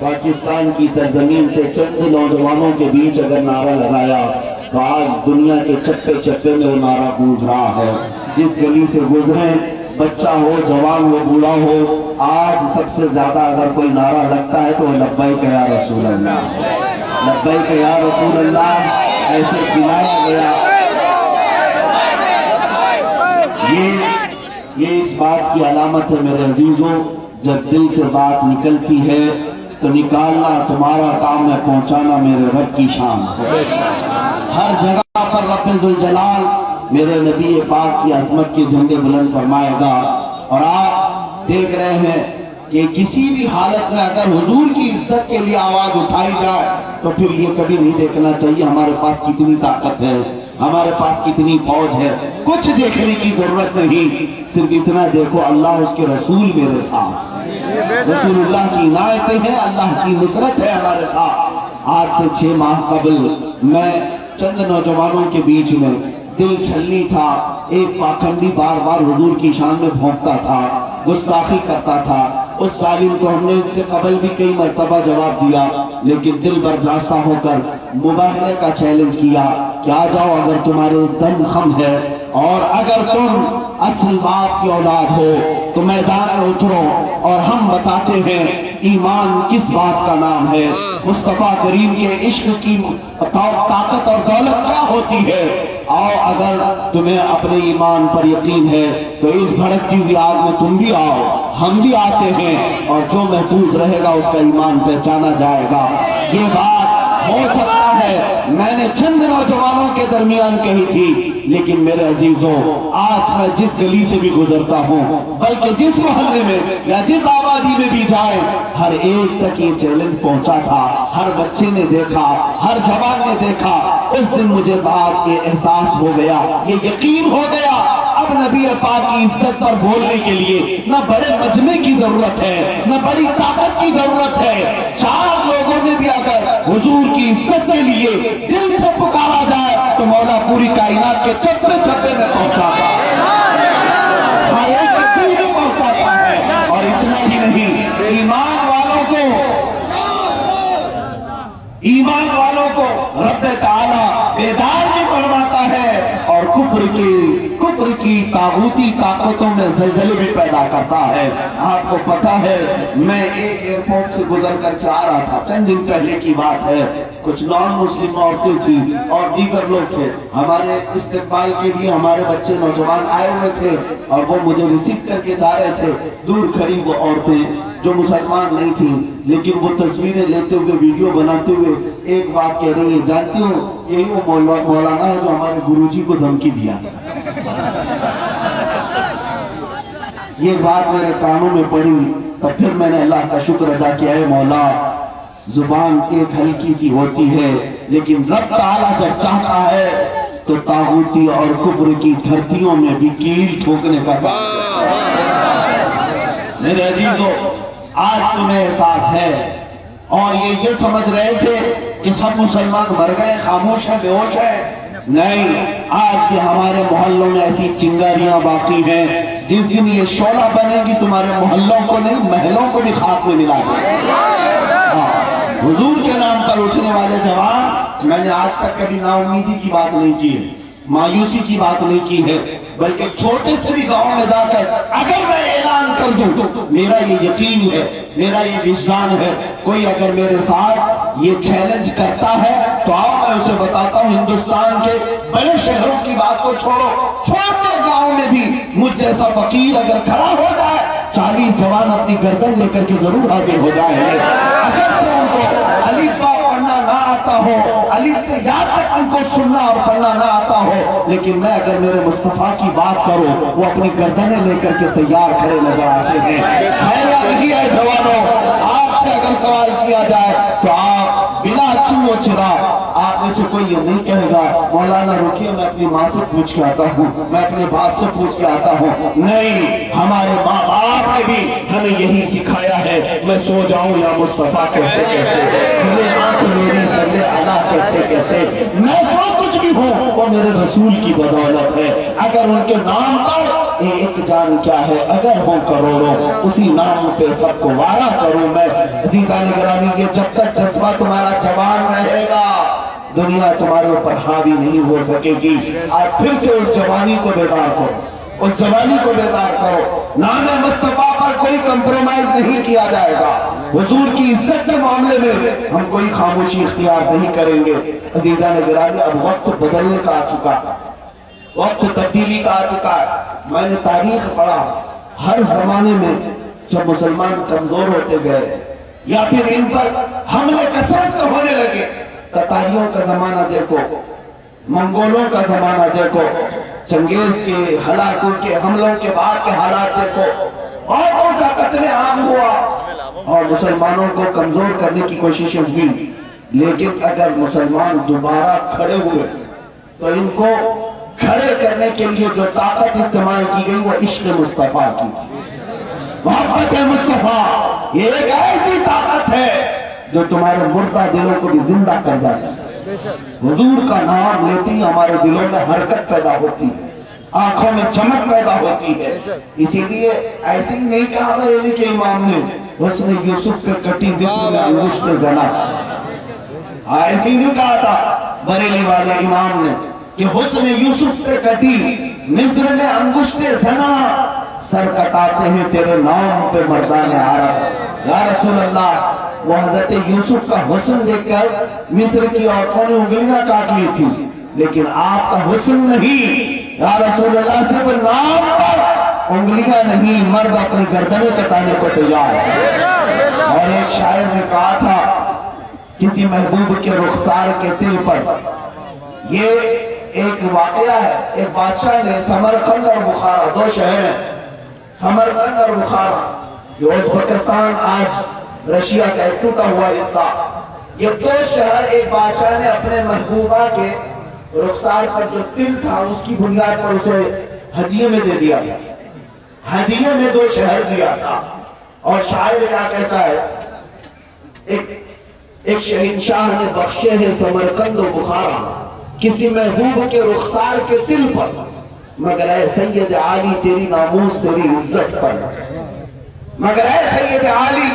پاکستان کی سرزمین سے چند نوجوانوں کے بیچ اگر نعرہ لگایا تو آج دنیا کے چپے چپے میں وہ نعرہ گونج رہا ہے. جس گلی سے گزرے بچہ ہو جوان ہو بوڑھا ہو, آج سب سے زیادہ اگر کوئی نعرہ لگتا ہے تو لبیک یا رسول اللہ, لبیک یا رسول اللہ ایسے دلایا گیا. یہ اس بات کی علامت ہے میرے عزیزوں, جب دل سے بات نکلتی ہے تو نکالنا تمہارا کام ہے, پہنچانا میرے رب کی شان ہے. ہر جگہ پر رب ذوالجلال میرے نبی پاک کی عظمت کے جھنڈے بلند فرمائے گا. اور آپ دیکھ رہے ہیں کہ کسی بھی حالت میں اگر حضور کی عزت کے لیے آواز اٹھائی جائے تو پھر یہ کبھی نہیں دیکھنا چاہیے ہمارے پاس کتنی طاقت ہے, ہمارے پاس کتنی فوج ہے. کچھ دیکھنے کی ضرورت نہیں, صرف اتنا دیکھو اللہ اس کے رسول میرے ساتھ, رسول اللہ کی عنایتیں ہیں, اللہ کی نصرت ہے ہمارے ساتھ. آج سے 6 ماہ قبل میں چند نوجوانوں کے بیچ میں, دل چھلنی تھا, ایک پاکھنڈی بار بار حضور کی شان میں پھونکتا تھا, گستاخی کرتا تھا. اس ظالم کو ہم نے اس سے قبل بھی کئی مرتبہ جواب دیا, لیکن دل برداشتہ ہو کر مباہلے کا چیلنج کیا کہ آ جاؤ اگر تمہارے دم خم ہے اور اگر تم اصل باپ کی اولاد ہو تو میدان میں اترو اور ہم بتاتے ہیں ایمان کس بات کا نام ہے, مصطفیٰ کریم کے عشق کی طاقت اور دولت کیا ہوتی ہے. آؤ اگر تمہیں اپنے ایمان پر یقین ہے تو اس بھڑکتی ہوئی آگ میں تم بھی آؤ, ہم بھی آتے ہیں, اور جو محفوظ رہے گا اس کا ایمان پہچانا جائے گا. یہ بات ہو سکتا ہے میں نے چند نوجوانوں کے درمیان کہی تھی, لیکن میرے عزیزوں آج میں جس گلی سے بھی گزرتا ہوں, بلکہ جس محلے میں یا جس آبادی میں بھی جائے, ہر ایک تک یہ چیلنج پہنچا تھا. ہر بچے نے دیکھا, ہر جوان نے دیکھا. اس دن مجھے بات یہ احساس ہو گیا, یہ یقین ہو گیا, اب نبی پاک کی عزت پر بولنے کے لیے نہ بڑے مجمع کی ضرورت ہے, نہ بڑی طاقت کی ضرورت ہے. 4 لوگوں میں بھی اگر حضور کی عزت کے لیے دل سے پکارا جائے تو مولا پوری کائنات کے چپے چپے میں پہنچاتا ہے, پہنچاتا ہے. اور اتنا ہی نہیں, ایمان والوں کو رب تعالیٰ بیدار بھی فرماتا ہے, اور کفر کی طاغوتی طاقتوں میں زلزلے بھی پیدا کرتا ہے. آپ کو پتا ہے میں ایک ایئرپورٹ سے گزر کر کے آ رہا تھا, چند دن پہلے کی بات ہے. کچھ نان مسلم عورتیں تھیں اور دیگر لوگ تھے, ہمارے استقبال کے لیے ہمارے بچے نوجوان آئے ہوئے تھے, اور وہ مجھے ریسیو کر کے جا رہے تھے. دور کھڑی وہ عورتیں جو مسلمان نہیں تھیں, لیکن وہ تصویریں لیتے ہوئے, ویڈیو بناتے ہوئے ایک بات کہہ رہی ہے, جانتی ہوں یہی وہ مولانا ہے جو ہمارے گروجی کو دھمکی دیا. یہ بات میرے کانوں میں پڑی, تب پھر میں نے اللہ کا شکر ادا کیا ہے, مولا زبان ایک ہلکی سی ہوتی ہے, لیکن رب تعالیٰ جب چاہتا ہے تو طاغوتی اور کفر کی دھرتیوں میں بھی کیل ٹھوکنے کا کام کرتا ہے. میرے عزیزوں آج تمہیں احساس ہے, اور یہ سمجھ رہے تھے کہ سب مسلمان مر گئے, خاموش ہے, بے ہوش ہے. نہیں, آج بھی ہمارے محلوں میں ایسی چنگاریاں باقی ہیں, جس دن یہ شعلہ بنے گی تمہارے محلوں کو نہیں محلوں کو بھی خاک میں ملا دے. حضور کے نام پر اٹھنے والے جوان, میں نے آج تک کبھی نا امیدی کی بات نہیں کی ہے, مایوسی کی بات نہیں کی ہے, بلکہ چھوٹے سے بھی گاؤں میں جا کر اگر میں اعلان کر دوں تو میرا یہ یقین ہے, میرا یہ وجدان ہے, کوئی اگر میرے ساتھ یہ چیلنج کرتا ہے تو آؤ میں اسے بتاتا ہوں, ہندوستان کے بڑے شہروں کی بات کو چھوڑو, چھوٹے گاؤں میں بھی مجھ جیسا فقیر اگر کھڑا ہو جائے, 40 جوان اپنی گردن لے کر کے ضرور حاضر ہو جائیں گے. اگر سے ان کو الف با پڑھنا نہ آتا ہو, الف سے یا تک ان کو سننا اور پڑھنا نہ آتا ہو, لیکن میں اگر میرے مصطفیٰ کی بات کروں وہ اپنی گردنیں لے کر کے تیار کھڑے نظر آتے ہیں. ہے یا نہیں ہے جوانوں؟ آپ سے اگر سوال کیا جائے تو آپ بلا چو چرا آپ میں سے کوئی یہ نہیں کہے گا مولانا رکیے میں اپنی ماں سے پوچھ کے آتا ہوں, میں اپنے باپ سے پوچھ کے آتا ہوں. نہیں, ہمارے ماں باپ نے بھی ہمیں یہی سکھایا ہے, میں سو جاؤں یا مصطفیٰ کہتے کہتے, میری صلی اللہ کہتے کہتے, میں جو کچھ بھی ہوں وہ میرے رسول کی بدولت ہے. اگر ان کے نام پر ایک جان کیا ہے اگر ہو کروڑوں، اسی نام پہ سب کو وارا کروں میں۔ عزیزان گرامی، یہ جب تک جذبہ تمہارا جوان رہے گا دنیا تمہارے اوپر حاوی نہیں ہو سکے گی۔ آج پھر سے اس جوانی کو بیدار کرو، اس جوانی کو بیدار کرو۔ نام مصطفیٰ پر کوئی کمپرومائز نہیں کیا جائے گا۔ حضور کی عزت کے معاملے میں ہم کوئی خاموشی اختیار نہیں کریں گے۔ عزیزان گرامی، اب وقت بدلنے کا آ چکا ہے، وقت تبدیلی کا آ چکا ہے۔ میں نے تاریخ پڑھا، ہر زمانے میں جب مسلمان کمزور ہوتے گئے یا پھر ان پر حملے کثرت سے ہونے لگے، تتاریوں کا زمانہ دیکھو، منگولوں کا زمانہ دیکھو، چنگیز کے ہلاکوں کے حملوں کے بعد کے حالات دیکھو، عورتوں کا قتل عام ہوا اور مسلمانوں کو کمزور کرنے کی کوششیں ہوئی۔ لیکن اگر مسلمان دوبارہ کھڑے ہوئے تو ان کو کھڑے کرنے کے لیے جو طاقت استعمال کی گئی وہ عشق مصطفیٰ کی تھی، محبت مصطفیٰ۔ یہ ایک ایسی طاقت ہے جو تمہارے مردہ دلوں کو بھی زندہ کر جاتی ہے۔ حضور کا نام لیتے ہی ہمارے دلوں میں حرکت پیدا ہوتی ہے، آنکھوں میں چمک پیدا ہوتی ہے۔ اسی لیے ایسے ہی نہیں کہا بریلی کے امام نے حسن یوسف پہ کٹی مصر میں انگشت زنا، ایسے ہی نہیں کہا تھا بریلی والے امام نے کہ حسن یوسف پہ کٹی مصر میں انگشت زنا، سر کٹاتے ہیں تیرے نام پہ مردان عرب۔ یا رسول اللہ، وہ حضرت یوسف کا حسن دیکھ کر مصر کی عورتوں نے انگلیاں کاٹ لی تھی، لیکن آپ کا حسن نہیں، یا رسول اللہ صرف نام پر انگلیاں نہیں، مرد اپنی گردنیں کٹانے کو تیار ہے۔ اور ایک شاعر نے کہا تھا کسی محبوب کے رخسار کے دل پر، یہ ایک واقعہ ہے، ایک بادشاہ نے سمرقند اور بخارا، دو شہر ہیں سمرقند اور بخارا، یہ ازبکستان آج رشیا کا ایک ٹوٹا ہوا حصہ، یہ دو شہر ایک بادشاہ نے اپنے محبوبہ کے رخسار پر جو تل تھا اس کی بنیاد پر اسے ہدیے میں دے دیا، ہدیے میں دو شہر دیا تھا۔ اور شاعر کیا کہتا ہے، ایک شہنشاہ نے بخشے ہیں سمرقند و بخارا کسی محبوب کے رخسار کے دل پر، مگر اے سید عالی تیری ناموس تیری عزت پر، مگر اے سید عالی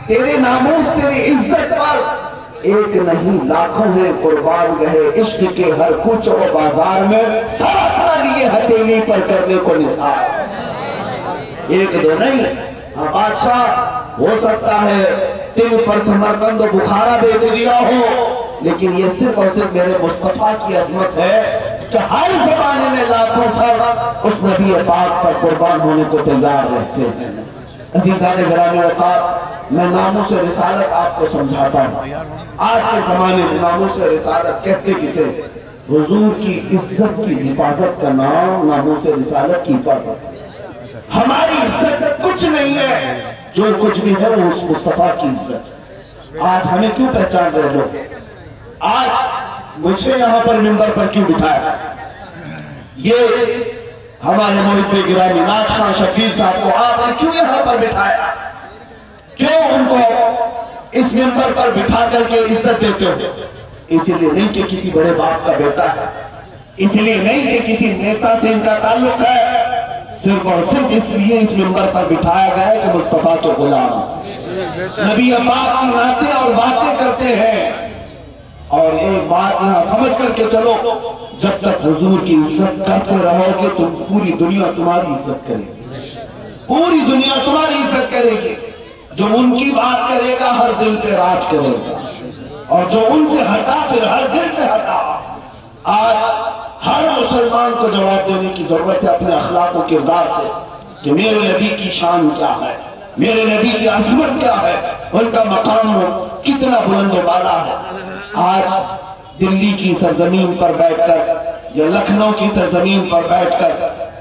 تیری ناموس تیری عزت پر، ایک نہیں لاکھوں ہیں قربان گئے عشق کے ہر کوچ و بازار میں، سر اپنا لیے ہتھیلی پر کرنے کو نثار۔ ایک دو نہیں، ہاں بادشاہ ہو سکتا ہے تل پر سمرقند و بخارا بیچ دیا ہو، لیکن یہ صرف اور صرف میرے مصطفیٰ کی عظمت ہے کہ ہر زمانے میں لاکھوں سر اس نبی پاک پر قربان ہونے کو تیار رہتے ہیں۔ عزیزان گرامی وقار، میں ناموس رسالت آپ کو سمجھاتا ہوں۔ آج کے زمانے میں ناموس رسالت کہتے کسے؟ حضور کی عزت کی حفاظت کا نام ناموس رسالت کی حفاظت ہے۔ ہماری عزت کچھ نہیں ہے، جو کچھ بھی ہے وہ اس مصطفیٰ کی عزت۔ آج ہمیں کیوں پہچان رہے لوگ؟ آج مجھے یہاں پر منبر پر کیوں بٹھایا؟ یہ ہمارے محب گرامی نعت خواں شبیر صاحب کو آپ نے کیوں یہاں پر بٹھایا؟ کیوں ان کو اس منبر پر بٹھا کر کے عزت دیتے ہو؟ اسی لیے نہیں کہ کسی بڑے باپ کا بیٹا ہے، اسی لیے نہیں کہ کسی نیتا سے ان کا تعلق ہے، صرف اور صرف اس لیے اس منبر پر بٹھایا گیا ہے کہ مصطفیٰ کے غلام نبی پاک کی نعتیں اور باتیں کرتے ہیں۔ اور ایک بات یہاں سمجھ کر کے چلو، جب تک حضور کی عزت کرتے رہو گے تو پوری دنیا تمہاری عزت کرے گی، پوری دنیا تمہاری عزت کرے گی۔ جو ان کی بات کرے گا ہر دل پہ راج کرے گا، اور جو ان سے ہٹا پھر ہر دل سے ہٹا۔ آج ہر مسلمان کو جواب دینے کی ضرورت ہے اپنے اخلاق و کردار سے کہ میرے نبی کی شان کیا ہے، میرے نبی کی عظمت کیا ہے، ان کا مقام کتنا بلند و بالا ہے۔ آج دلی کی سرزمین پر بیٹھ کر یا لکھنؤ کی سرزمین پر بیٹھ کر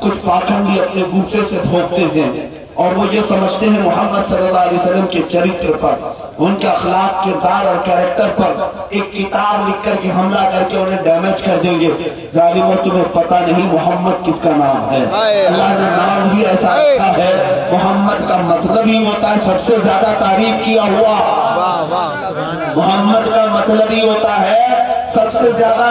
کچھ پاکھنڈی اپنے گوفے سے بھونکتے ہیں اور وہ یہ سمجھتے ہیں محمد صلی اللہ علیہ وسلم کے چرتر پر، ان کے اخلاق، کردار اور کریکٹر پر ایک کتاب لکھ کر کے حملہ کر کے انہیں ڈیمیج کر دیں گے۔ ظالموں، تمہیں پتہ نہیں محمد کس کا نام ہے؟ اللہ نے نام ہی ایسا رکھا ہے، محمد کا مطلب ہی ہوتا ہے سب سے زیادہ تعریف کیا ہوا۔ محمد کا مطلب ہی ہوتا ہے سب سے زیادہ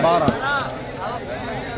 12।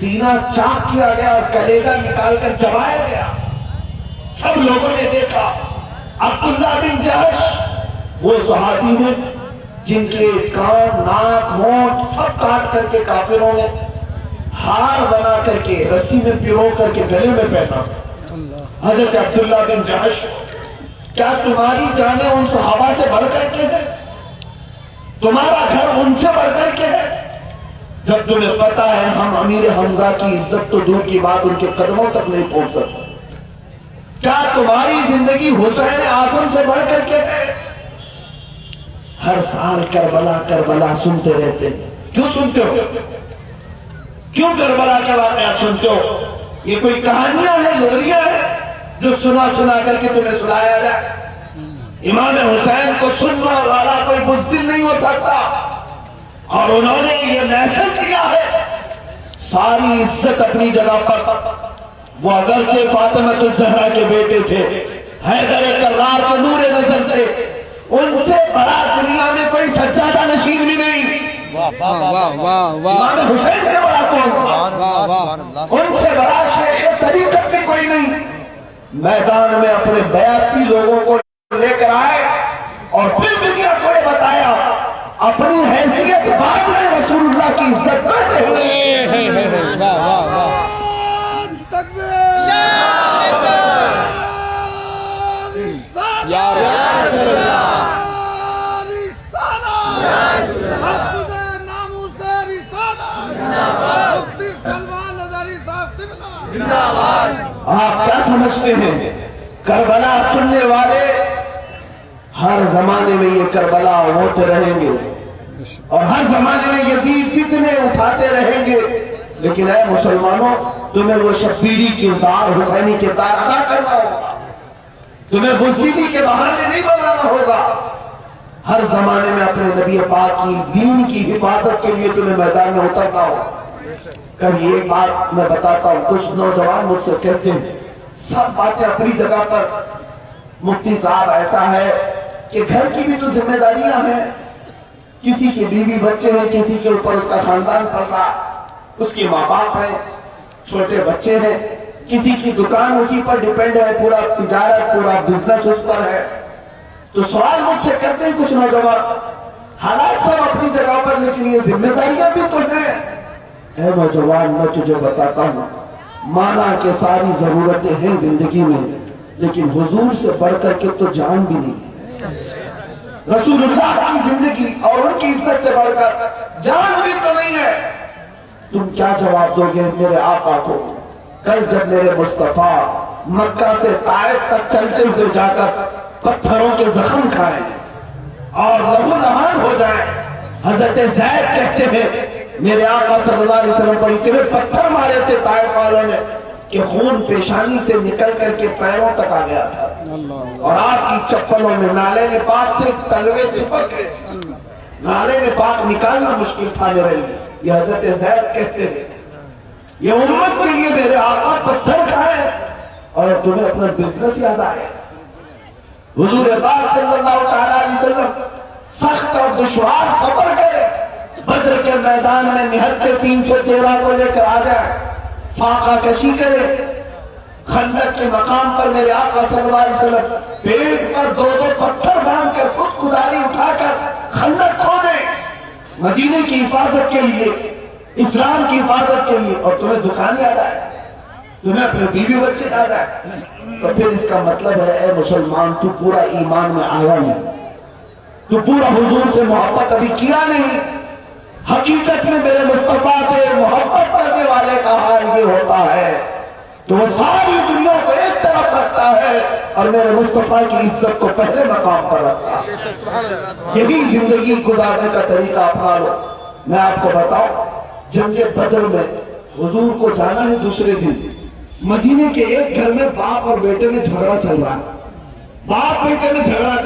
سینہ چاک کیا گیا اور کلیجہ نکال کر چبایا گیا. سب لوگوں نے دیکھا. عبداللہ بن جہش وہ صحابی ہیں جن کے کان ناک ہونٹ سب کاٹ کر کے کافروں نے ہار بنا کر کے رسی میں پیرو کر کے گلے میں پہنا. حضرت عبداللہ بن جہش کیا تمہاری جانیں ان صحابہ سے بڑھ کر کے ہے؟ تمہارا گھر ان سے بڑھ کر کے ہے؟ جب تمہیں پتا ہے ہم امیر حمزہ کی عزت تو دور کی بات ان کے قدموں تک نہیں پہنچ سکتے. کیا تمہاری زندگی حسین اعظم سے بڑھ کر کے ہے؟ ہر سال کربلا کربلا سنتے رہتے. کیوں سنتے ہو؟ کیوں کربلا کے واقعات سنتے ہو؟ یہ کوئی کہانیاں ہیں، لوریاں ہیں جو سنا سنا کر کے تمہیں سنایا جائے؟ امام حسین کو سننا والا کوئی بزدل نہیں ہو سکتا. اور انہوں نے یہ میسج دیا ہے ساری عزت اپنی جگہ پر. وہ اگرچہ فاطمہ الزہرا کے بیٹے تھے، حیدر کرار کے نور نظر سے ان سے بڑا دنیا میں کوئی سجادہ نشین بھی نہیں. امام حسین سے بڑا کون؟ ان سے بڑا شیخ طریقت بھی کوئی نہیں. میدان میں اپنے 82 لوگوں کو لے کر آئے اور پھر دنیا کو یہ بتایا اپنی حیثیت بعد میں رسول اللہ کی عزت پہلے ہوئی. آپ کیا سمجھتے ہیں کربلا سننے والے ہر زمانے میں یہ کربلا ہوتے رہیں گے اور ہر زمانے میں یزید فتنے اٹھاتے رہیں گے. لیکن اے مسلمانوں، تمہیں وہ شبیری کردار، حسینی کردار ادا کرنا ہوگا. تمہیں بزدلی کے بہانے نہیں بنانا ہوگا. ہر زمانے میں اپنے نبی پاک کی دین کی حفاظت کے لیے تمہیں میدان میں اترنا ہوگا. کبھی ایک بات میں بتاتا ہوں، کچھ نوجوان مجھ سے کہتے ہیں سب باتیں اپنی جگہ پر، مفتی صاحب ایسا ہے کہ گھر کی بھی تو ذمہ داریاں ہیں. کسی کے بیوی بچے ہیں، کسی کے اوپر اس کا خاندان پل رہا، اس کے ماں باپ ہیں، چھوٹے بچے ہیں، کسی کی دکان اسی پر ڈیپینڈ ہے، پورا تجارت پورا بزنس اس پر ہے. تو سوال مجھ سے کرتے ہیں کچھ نوجوان، حالات سب اپنی جگہ پر لیکن یہ ذمہ داریاں بھی تو ہیں. اے نوجوان، میں تجھے بتاتا ہوں، مانا کہ ساری ضرورتیں ہیں زندگی میں لیکن حضور سے بڑھ کر کے تو جان بھی نہیں. رسول اللہ کی زندگی اور ان کی عزت سے بڑھ کر جان بھی تو نہیں ہے. تم کیا جواب دو گے میرے آقا کو کل جب میرے مصطفیٰ مکہ سے طائف تک چلتے ہوئے جا کر پتھروں کے زخم کھائیں اور لہو لہان ہو جائیں؟ حضرت زید کہتے ہیں میرے آقا صلی اللہ علیہ وسلم پر اتنے پتھر مارے تھے طائف والوں نے کہ خون پیشانی سے نکل کر کے پیروں تک آ گیا تھا اور آپ کی چپلوں میں نالے نے پاک سے تلوے چپک گئے تھے. نالے نے پاک نکالنا مشکل تھا میرے لیے. یہ حضرت زید کہتے ہیں یہ امت کے لیے میرے آقا پتھر کھائے اور تمہیں اپنا بزنس یاد آئے. حضور پاک صلی اللہ تعالیٰ علیہ وسلم سخت اور دشوار صبر کرے، بدر کے میدان میں نہتے 313 کو لے کر آ جائے، فاقہ کشی کرے، خندق کے مقام پر میرے آقا صلی اللہ علیہ وسلم پیٹ پر 2 پتھر باندھ کر خود کداری اٹھا کر خندق کھودے مدینے کی حفاظت کے لیے، اسلام کی حفاظت کے لیے، اور تمہیں دکان یاد آئے، تمہیں اپنے بیوی بچے یاد آئے. تو پھر اس کا مطلب ہے اے مسلمان تو پورا ایمان میں آیا نہیں، تو پورا حضور سے محبت ابھی کیا نہیں. حقیقت میں میرے مصطفیٰ سے محبت کرنے والے کا حال یہ ہوتا ہے تو وہ ساری دنیا کو ایک طرف رکھتا ہے اور میرے مصطفیٰ کی عزت کو پہلے مقام پر رکھتا ہے. یہی زندگی گزارنے کا طریقہ اپنا لو. میں آپ کو بتاؤں، جنگ بدر میں حضور کو جانا ہے دوسرے دن، مدینے کے ایک گھر میں باپ اور بیٹے میں جھگڑا چل رہا ہے. باپ بیٹے میں جھگڑا